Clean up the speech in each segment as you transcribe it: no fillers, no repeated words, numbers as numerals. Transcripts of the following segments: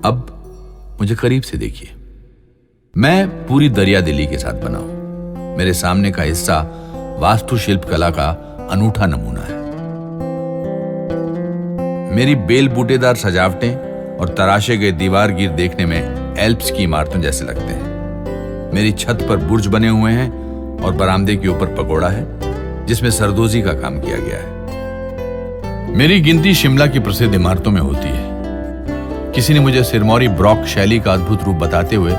अब मुझे करीब से देखिए। मैं पूरी दरिया दिली के साथ बना हूं। मेरे सामने का हिस्सा वास्तुशिल्प कला का अनूठा नमूना है। मेरी बेल बूटेदार सजावटें और तराशे गए दीवार गिर देखने में एल्प्स की इमारतों जैसे लगते हैं। मेरी छत पर बुर्ज बने हुए हैं और बरामदे के ऊपर पगोड़ा है जिसमें सरदोजी का काम किया गया है। मेरी गिनती शिमला की प्रसिद्ध इमारतों में होती है। किसी ने मुझे सिरमौरी ब्रॉक शैली का अद्भुत रूप बताते हुए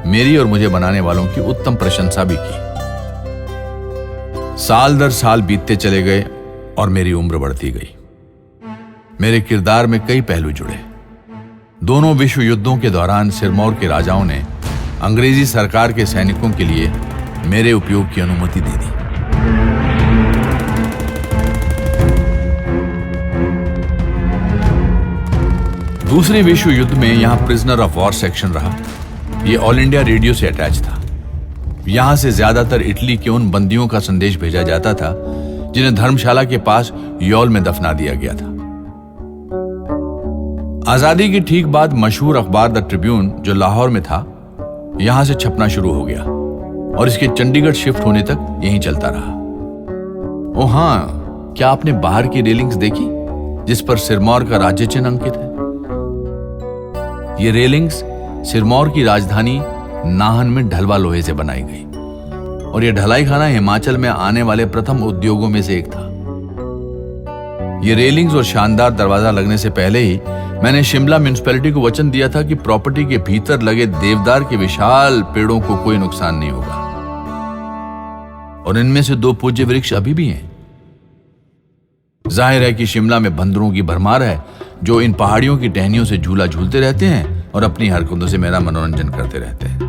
मेरी और मुझे बनाने वालों की उत्तम प्रशंसा भी की। साल दर साल बीतते चले गए और मेरी उम्र बढ़ती गई। मेरे किरदार में कई पहलू जुड़े। दोनों विश्व युद्धों के दौरान सिरमौर के राजाओं ने अंग्रेजी सरकार के सैनिकों के लिए मेरे उपयोग की अनुमति दे दी। दूसरे विश्व युद्ध में यहां प्रिजनर ऑफ वॉर सेक्शन रहा। यह ऑल इंडिया रेडियो से अटैच था। यहां से ज्यादातर इटली के उन बंदियों का संदेश भेजा जाता था जिन्हें धर्मशाला के पास यौल में दफना दिया गया था। आजादी की ठीक बाद मशहूर अखबार द ट्रिब्यून जो लाहौर में था यहां से छपना शुरू हो गया और इसके चंडीगढ़ शिफ्ट होने तक यहीं चलता रहा। ओ हां, क्या आपने बाहर की रेलिंग्स देखी जिस पर सिरमौर का राज्य चिन्ह अंकित है? ये रेलिंग्स सिरमौर की राजधानी नाहन में ढलवा लोहे से बनाई गई और यह ढलाई खाना हिमाचल में आने वाले प्रथम उद्योगों में से एक था। ये रेलिंग्स और शानदार दरवाजा लगने से पहले ही मैंने शिमला म्युनिसिपैलिटी को वचन दिया था कि प्रॉपर्टी के भीतर लगे देवदार के विशाल पेड़ों को कोई नुकसान नहीं होगा और इनमें से 2 पूज्य वृक्ष अभी भी हैं। जाहिर है कि शिमला में बंदरों की भरमार है जो इन पहाड़ियों की टहनियों से झूला झूलते रहते हैं और अपनी हरकतों से मेरा मनोरंजन करते रहते हैं।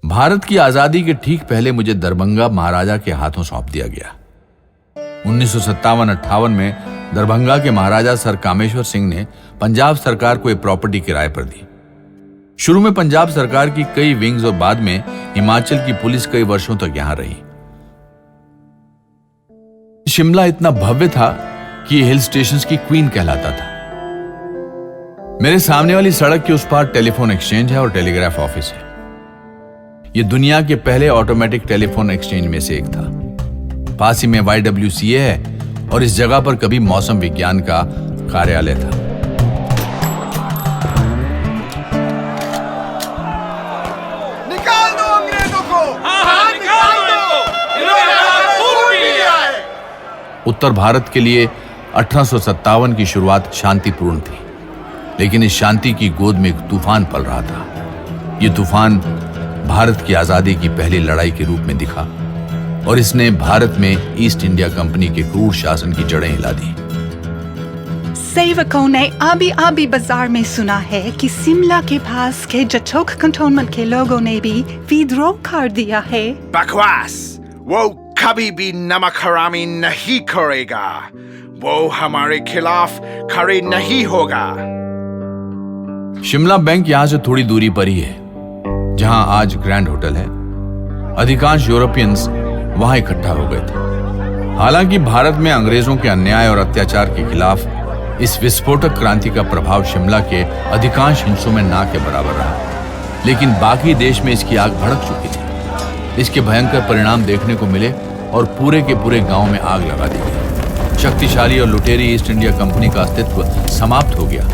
भारत की आजादी के ठीक पहले मुझे दरभंगा महाराजा के हाथों सौंप दिया गया। 1957-58 में दरभंगा के महाराजा सर कामेश्वर सिंह ने पंजाब सरकार को एक प्रॉपर्टी किराए पर दी। शुरू में पंजाब सरकार की कई विंग्स और बाद में हिमाचल की पुलिस कई वर्षों तक यहां रही। शिमला इतना भव्य था कि हिल स्टेशंस की क्वीन कहलाता था। मेरे सामने वाली सड़क के उस पार टेलीफोन एक्सचेंज है और टेलीग्राफ ऑफिस है। यह दुनिया के पहले ऑटोमेटिक टेलीफोन एक्सचेंज में से एक था। पास ही में YWCA है और इस जगह पर कभी मौसम विज्ञान का कार्यालय था। निकाल दो अंग्रेजों को। हाँ, निकाल दो। उत्तर भारत के लिए 1857 की शुरुआत शांतिपूर्ण थी, लेकिन इस शांति की गोद में एक तूफान पल रहा था। यह तूफान भारत की आजादी की पहली लड़ाई के रूप में दिखा और इसने भारत में ईस्ट इंडिया कंपनी के क्रूर शासन की जड़ें हिला दी। सेवकों ने अभी बाजार में सुना है कि शिमला के पास के जचोक कंटोनमेंट के लोगों ने भी विद्रोह कर दिया है। बकवास, वो कभी भी नमक हरामी नहीं करेगा। वो हमारे खिलाफ खड़े नहीं होगा। शिमला बैंक यहां से थोड़ी दूरी पर ही है, जहां आज ग्रैंड होटल है। अधिकांश यूरोपियंस वहां इकट्ठा हो गए थे। हालांकि भारत में अंग्रेजों के अन्याय और अत्याचार के खिलाफ इस विस्फोटक क्रांति का प्रभाव शिमला के अधिकांश हिस्सों में ना के बराबर रहा, लेकिन बाकी देश में इसकी आग भड़क चुकी थी। इसके भयंकर परिणाम देखने को मिले और पूरे के पूरे गांव में आग लगा दी गई। शक्तिशाली और लुटेरी ईस्ट इंडिया कंपनी का अस्तित्व समाप्त हो गया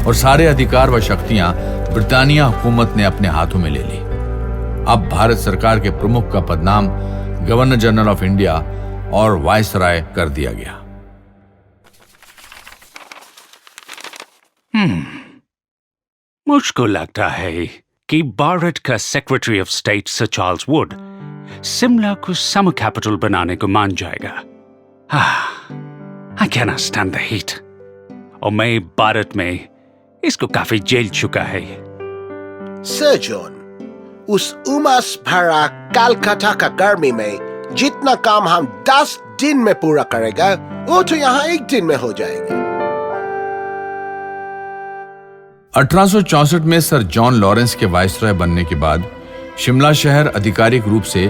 और सारे अधिकार व शक्तियां ब्रिटानिया हुकूमत ने अपने हाथों में ले ली। अब भारत सरकार के प्रमुख का पदनाम गवर्नर जनरल ऑफ इंडिया और वायसराय कर दिया गया। मुझको लगता है कि भारत का secretary of state sir Charles Wood Shimla को समर कैपिटल बनाने को मान जाएगा। I cannot stand the heat। और मैं भारत में इसको काफी झेल चुका है। सर जॉन, उस उमस भरा कलकत्ता का गर्मी में जितना काम हम 10 दिन में पूरा करेगा वो तो यहाँ 1 दिन में हो जाएगा। 1864 में सर जॉन लॉरेंस के वायसराय बनने के बाद शिमला शहर आधिकारिक रूप से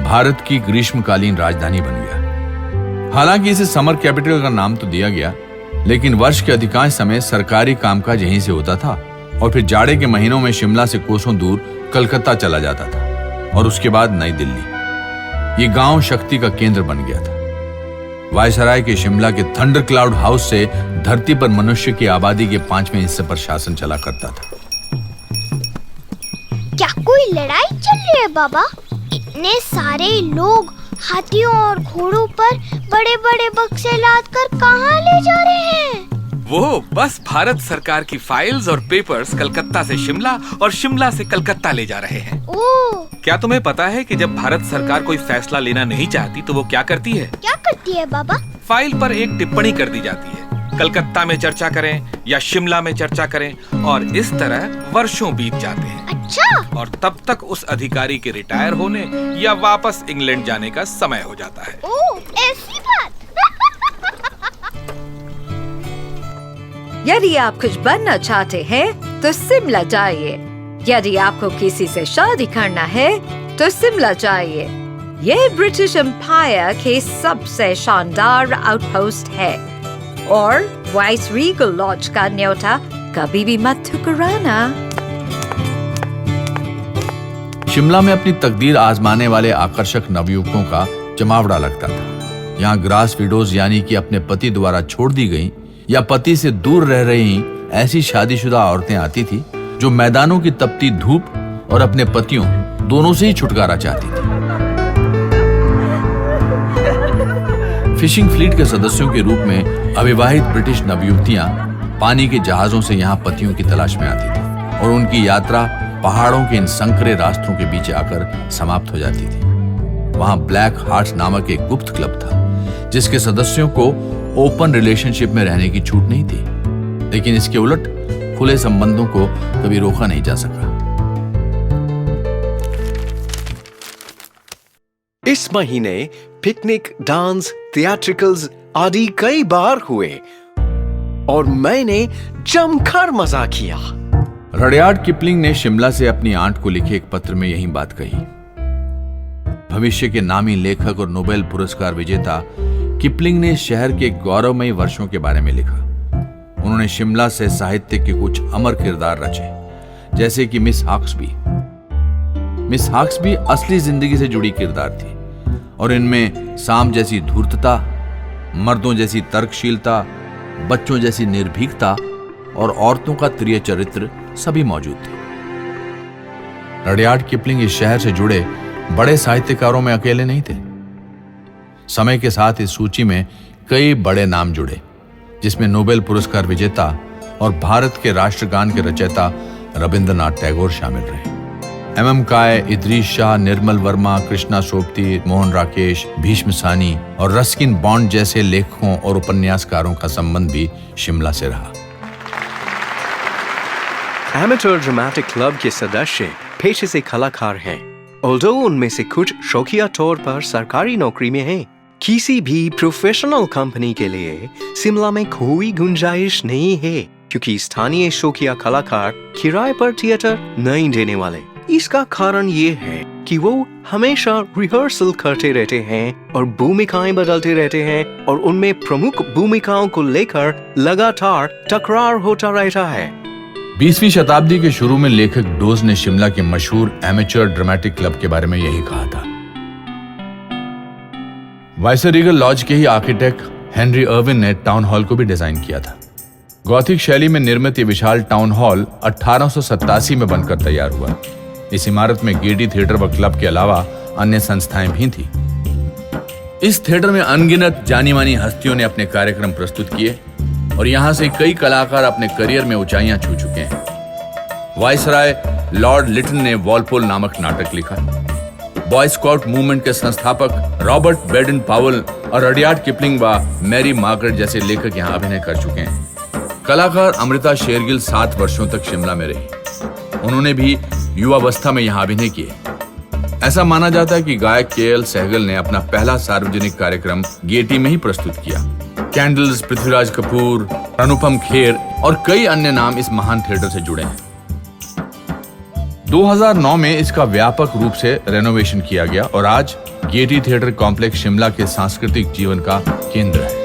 भारत की ग्रीष्मकालीन राजधानी बन गया। हालांकि इसे समर कैपिटल का नाम तो दिया गया, लेकिन वर्ष के अधिकांश समय सरकारी कामकाज यहीं से होता था और फिर जाड़े के महीनों में शिमला से कोसों दूर कलकत्ता चला जाता था और उसके बाद नई दिल्ली। ये गांव शक्ति का केंद्र बन गया था। वायसराय के शिमला के थंडर क्लाउड हाउस से धरती पर मनुष्य की आबादी के 5वें हिस्से पर शासन चला करता था। क्या कोई लड़ाई चल रही है बाबा? इतने सारे लोग हाथियों और घोड़ों पर बड़े बड़े बक्से लाद कर कहाँ ले जा रहे हैं? वो बस भारत सरकार की फाइल्स और पेपर्स कलकत्ता से शिमला और शिमला से कलकत्ता ले जा रहे हैं। ओह, क्या तुम्हें पता है कि जब भारत सरकार कोई फैसला लेना नहीं चाहती तो वो क्या करती है? क्या करती है बाबा? फाइल पर एक टिप्पणी कर दी जाती है। कलकत्ता में चर्चा करें या शिमला में चर्चा करें, और इस तरह वर्षों बीत जाते हैं। अच्छा। और तब तक उस अधिकारी के रिटायर होने या वापस इंग्लैंड जाने का समय हो जाता है। ओह, ऐसी बात। यदि आप कुछ बनना चाहते हैं तो शिमला जाइए। यदि आपको किसी से शादी करना है तो शिमला जाइए। ये ब्रिटिश एम्पायर के सबसे शानदार आउटपोस्ट है और वाइस रीगल लॉज का न्योता कभी भी मत ठुकराना। शिमला में अपनी तकदीर आजमाने वाले आकर्षक नवयुवकों का जमावड़ा लगता था। यहाँ ग्रास विडोज यानी कि अपने पति द्वारा छोड़ दी गई या पति से दूर रह रही ऐसी शादीशुदा औरतें आती थी जो मैदानों की तपती धूप और अपने पतियों दोनों से ही छुटकारा चाहती थी। फिशिंग फ्लीट के सदस्यों के रूप में अविवाहित ब्रिटिश नवयुवतियां पानी के जहाजों से यहाँ पतियों की तलाश में आती थी और उनकी यात्रा पहाड़ों के इन संकरे रास्तों के बीच आकर समाप्त हो जाती थी। वहां ब्लैक हार्ट्स नामक एक गुप्त क्लब था जिसके सदस्यों को ओपन रिलेशनशिप में रहने की छूट नहीं थी, लेकिन इसके उलट खुले संबंधों को कभी रोका नहीं जा सका। इस महीने पिकनिक, डांस, थिएट्रिकल्स आदि कई बार हुए और मैंने जमकर मजा किया। रडियार्ड किपलिंग ने शिमला से अपनी आंट को लिखे एक पत्र में यही बात कही। भविष्य के नामी लेखक और नोबेल पुरस्कार विजेता किपलिंग ने शहर के गौरवमयी वर्षों के बारे में लिखा। उन्होंने शिमला से साहित्य के कुछ अमर किरदार रचे, जैसे कि मिस हॉक्सबी। मिस हॉक्सबी असली जिंदगी से जुड़ी किरदार थी और इनमें साम जैसी धूर्तता, मर्दों जैसी तर्कशीलता, बच्चों जैसी निर्भीकता और औरतों का प्रिय चरित्र सभी मौजूद थे। रडियार्ड किपलिंग इस शहर से जुड़े बड़े साहित्यकारों में अकेले नहीं थे। समय के साथ इस सूची में कई बड़े नाम जुड़े, जिसमें नोबेल पुरस्कार विजेता और भारत के राष्ट्रगान के रचयिता रविंद्रनाथ टैगोर शामिल रहे। एम काय, इदरीस शाह, निर्मल वर्मा, कृष्णा सोबती, मोहन राकेश, भीष्म सानी और रस्किन बॉन्ड जैसे लेखकों और उपन्यासकारों का संबंध भी शिमला से रहा। एमेटर ड्रामेटिक क्लब के सदस्य पेशे से कलाकार हैं, ऑल्दो उनमें से कुछ शौकिया तौर पर सरकारी नौकरी में हैं। किसी भी प्रोफेशनल कंपनी के लिए शिमला में कोई गुंजाइश नहीं है, क्योंकि स्थानीय शौकिया कलाकार किराए पर थिएटर नहीं देने वाले। इसका कारण ये है कि वो हमेशा रिहर्सल करते रहते हैं और भूमिकाएं बदलते रहते हैं और उनमें प्रमुख भूमिकाओं को लेकर लगातार टकरार होता रहता है। 20वीं शताब्दी के शुरू में लेखक डोज ने शिमला के मशहूर एमेच्योर ड्रामेटिक क्लब के बारे में यही कहा था। वाइसरीगल लॉज के ही आर्किटेक्ट हेनरी अर्विन ने टाउन हॉल को भी डिजाइन किया था। गॉथिक शैली में निर्मित ये विशाल टाउन हॉल 1887 में बनकर तैयार हुआ। इस इमारत में गेडी थिएटर व क्लब के अलावा अन्य संस्थाएं भी थी। इस थिएटर में अनगिनत जानी मानी हस्तियों ने अपने कार्यक्रम प्रस्तुत किए और यहां से कई कलाकार अपने करियर में ऊंचाइयां छू चुके हैं। वाइसराय लॉर्ड लिटन ने वॉलपोल नामक नाटक लिखा। बॉय स्काउट मूवमेंट के संस्थापक रॉबर्ट बेडन पावल और रडियार्ड किपलिंग व मैरी मार्गरेट जैसे लेखक यहां अभिनय कर चुके हैं। कलाकार अमृता शेरगिल 7 वर्षों तक शिमला में रही। उन्होंने भी युवावस्था में यहां अभिनय किए। ऐसा माना जाता है कि गायक के.एल. सहगल ने अपना पहला सार्वजनिक कार्यक्रम गेटी में ही प्रस्तुत किया। कैंडल्स, पृथ्वीराज कपूर, अनुपम खेर और कई अन्य नाम इस महान थिएटर से जुड़े हैं। 2009 में इसका व्यापक रूप से रेनोवेशन किया गया और आज गेयटी थिएटर कॉम्प्लेक्स शिमला के सांस्कृतिक जीवन का केंद्र है।